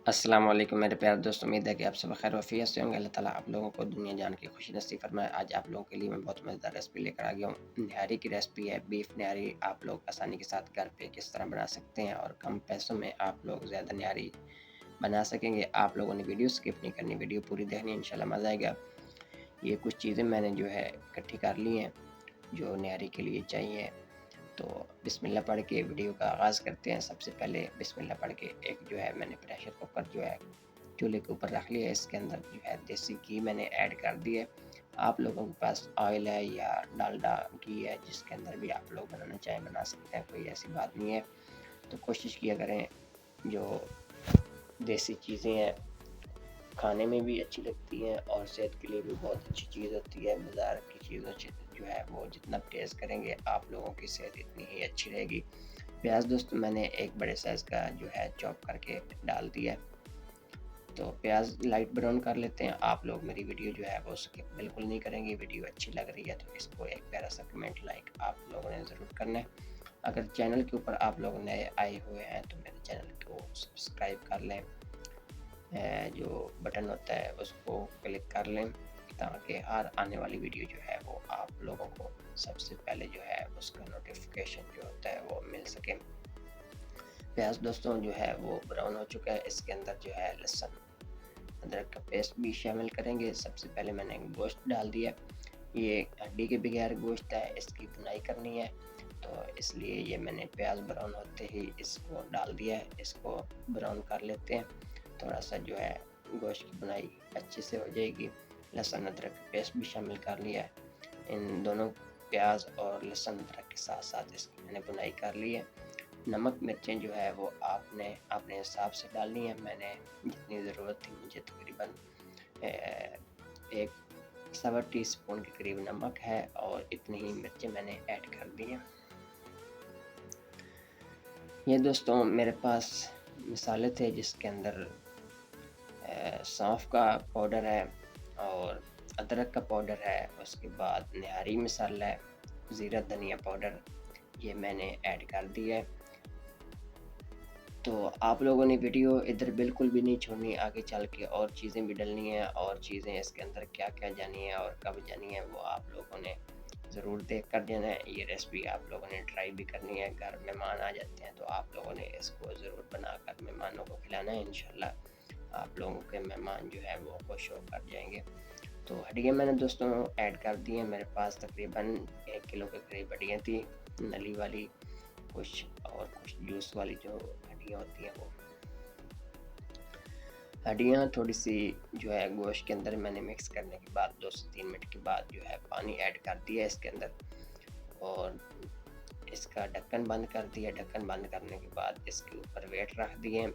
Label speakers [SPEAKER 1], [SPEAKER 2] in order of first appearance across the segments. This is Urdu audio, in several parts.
[SPEAKER 1] السلام علیکم میرے پیارے دوست، امید ہے کہ آپ سب خیر و عافیت سے ہوں گے۔ اللہ تعالیٰ آپ لوگوں کو دنیا جان کی خوشی نصیب فرمائے۔ آج آپ لوگوں کے لیے میں بہت مزیدار ریسپی لے کر آ گیا ہوں۔ نہاری کی ریسپی ہے، بیف نہاری۔ آپ لوگ آسانی کے ساتھ گھر پہ کس طرح بنا سکتے ہیں اور کم پیسوں میں آپ لوگ زیادہ نہاری بنا سکیں گے۔ آپ لوگوں نے ویڈیو سکپ نہیں کرنی، ویڈیو پوری دیکھنی، انشاءاللہ مزہ آئے گا۔ یہ کچھ چیزیں میں نے جو ہے اکٹھی کر لی ہیں جو نہاری کے لیے چاہیے۔ تو بسم اللہ پڑھ کے ویڈیو کا آغاز کرتے ہیں۔ سب سے پہلے بسم اللہ پڑھ کے ایک جو ہے میں نے پریشر کوکر جو ہے چولہے کے اوپر رکھ لیا ہے۔ اس کے اندر جو ہے دیسی گھی میں نے ایڈ کر دی ہے۔ آپ لوگوں کے پاس آئل ہے یا ڈالڈا گھی ہے، جس کے اندر بھی آپ لوگ بنانا چاہیں بنا سکتے ہیں، کوئی ایسی بات نہیں ہے۔ تو کوشش کیا کریں جو دیسی چیزیں ہیں کھانے میں بھی اچھی لگتی ہیں اور صحت کے لیے بھی بہت اچھی چیز ہوتی ہے۔ بازار کی چیزوں جو ہے وہ جتنا ٹیسٹ کریں گے آپ لوگوں کی صحت اتنی ہی اچھی رہے گی۔ پیاز دوست میں نے ایک بڑے سائز کا جو ہے چاپ کر کے ڈال دیا ہے۔ تو پیاز لائٹ براؤن کر لیتے ہیں۔ آپ لوگ میری ویڈیو جو ہے وہ سکپ بالکل نہیں کریں گے، ویڈیو اچھی لگ رہی ہے تو اس کو ایک پیارا سا کمنٹ لائک آپ لوگوں نے ضرور کرنا ہے۔ اگر چینل کے اوپر آپ لوگ نئے آئے ہوئے ہیں تو میرے چینل کو سبسکرائب کر لیں، جو بٹن ہوتا ہے اس کو کلک کر لیں تاکہ ہر آنے والی ویڈیو جو ہے وہ آپ لوگوں کو سب سے پہلے جو ہے اس کا نوٹیفیکیشن جو ہوتا ہے وہ مل سکے۔ پیاز دوستوں جو ہے وہ براؤن ہو چکا ہے۔ اس کے اندر جو ہے لہسن ادرک کا پیسٹ بھی شامل کریں گے۔ سب سے پہلے میں نے گوشت ڈال دیا۔ یہ ہڈی کے بغیر گوشت ہے، اس کی بنائی کرنی ہے تو اس لیے یہ میں نے پیاز براؤن ہوتے ہی اس کو ڈال دیا ہے۔ اس کو براؤن کر لیتے ہیں، تھوڑا سا جو ہے گوشت کی بنائی اچھے سے ہو جائے گی۔ لہسن ادرک کا پیسٹ بھی شامل کر لیا ہے۔ ان دونوں پیاز اور لہسن ادرک کے ساتھ ساتھ اس کی میں نے بنائی کر لی ہے۔ نمک مرچیں جو ہے وہ آپ نے اپنے حساب سے ڈالنی ہے۔ میں نے جتنی ضرورت تھی مجھے تقریباً 1 ٹی اسپون کے قریب نمک ہے اور اتنی ہی مرچیں میں نے ایڈ کر دی ہیں۔ یہ دوستوں میرے پاس مسالے تھے جس کے اندر سونف کا پاؤڈر ہے اور ادرک کا پاؤڈر ہے، اس کے بعد نہاری مسالہ ہے، زیرہ دھنیا پاؤڈر، یہ میں نے ایڈ کر دیا ہے۔ تو آپ لوگوں نے ویڈیو ادھر بالکل بھی نہیں چھوڑنی، آگے چل کے اور چیزیں بھی ڈلنی ہیں اور چیزیں اس کے اندر کیا کیا جانی ہے اور کب جانی ہے وہ آپ لوگوں نے ضرور دیکھ کر دینا ہے۔ یہ ریسپی آپ لوگوں نے ٹرائی بھی کرنی ہے۔ گھر مہمان آ جاتے ہیں تو آپ لوگوں نے اس کو ضرور بنا کر مہمانوں کو کھلانا ہے، انشاءاللہ آپ لوگوں کے مہمان جو ہے وہ خوش ہو کر جائیں گے۔ تو ہڈیاں میں نے دوستوں ایڈ کر دی ہیں۔ میرے پاس تقریباً 1 کلو کے قریب ہڈیاں تھیں، نلی والی کچھ اور کچھ جوس والی جو ہڈیاں ہوتی ہیں وہ ہڈیاں تھوڑی سی جو ہے گوشت کے اندر میں نے مکس کرنے کے بعد 2 سے 3 منٹ کے بعد جو ہے پانی ایڈ کر دیا اس کے اندر اور اس کا ڈھکن بند کر دیا۔ ڈھکن بند کرنے کے بعد اس کے اوپر ویٹ رکھ دیے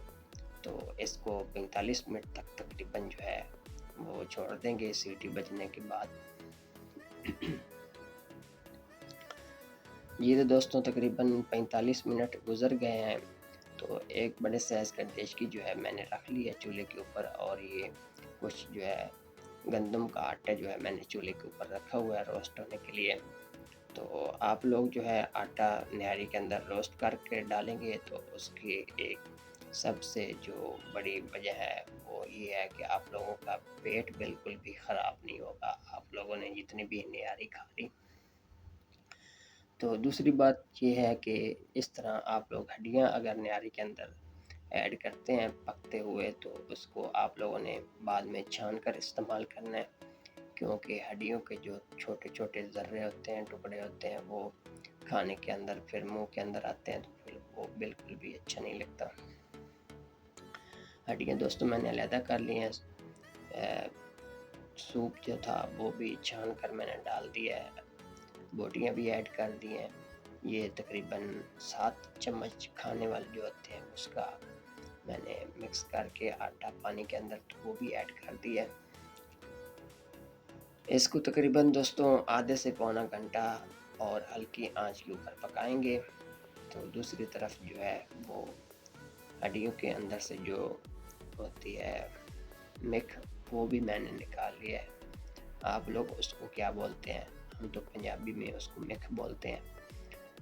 [SPEAKER 1] تو اس کو 45 منٹ تک تقریباً جو ہے وہ چھوڑ دیں گے سیٹی بجنے کے بعد۔ یہ تو دوستوں تقریباً 45 منٹ گزر گئے ہیں تو ایک بڑے سائز کا ڈش کی جو ہے میں نے رکھ لی ہے چولہے کے اوپر اور یہ کچھ جو ہے گندم کا آٹا جو ہے میں نے چولہے کے اوپر رکھا ہوا ہے روسٹ ہونے کے لیے۔ تو آپ لوگ جو ہے آٹا نہاری کے اندر روسٹ کر کے ڈالیں گے تو اس کی ایک سب سے جو بڑی وجہ ہے وہ یہ ہے کہ آپ لوگوں کا پیٹ بالکل بھی خراب نہیں ہوگا، آپ لوگوں نے جتنی بھی نہاری کھا لی۔ تو دوسری بات یہ ہے کہ اس طرح آپ لوگ ہڈیاں اگر نہاری کے اندر ایڈ کرتے ہیں پکتے ہوئے تو اس کو آپ لوگوں نے بعد میں چھان کر استعمال کرنا ہے، کیونکہ ہڈیوں کے جو چھوٹے چھوٹے ذرے ہوتے ہیں، ٹکڑے ہوتے ہیں، وہ کھانے کے اندر پھر منہ کے اندر آتے ہیں تو پھر وہ بالکل بھی اچھا نہیں لگتا۔ ہڈیاں دوستوں میں نے علیحدہ کر لی ہیں۔ سوپ جو تھا وہ بھی چھان کر میں نے ڈال دیا ہے، بوٹیاں بھی ایڈ کر دی ہیں۔ یہ تقریباً 7 چمچ کھانے والے جو ہوتے ہیں اس کا میں نے مکس کر کے آٹا پانی کے اندر تو وہ بھی ایڈ کر دیا ہے۔ اس کو تقریباً دوستوں آدھے سے پونا گھنٹہ اور ہلکی آنچ کے اوپر پکائیں گے۔ تو دوسری طرف جو ہے وہ ہڈیوں کے اندر سے جو ہوتی ہے مکھ وہ بھی میں نے نکال لیا ہے۔ آپ لوگ اس کو کیا بولتے ہیں، ہم تو پنجابی میں اس کو مکھ بولتے ہیں،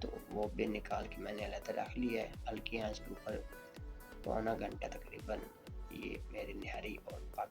[SPEAKER 1] تو وہ بھی نکال کے میں نے علیحدہ رکھ لیا ہے۔ ہلکی آنچ کے اوپر پونا گھنٹہ تقریباً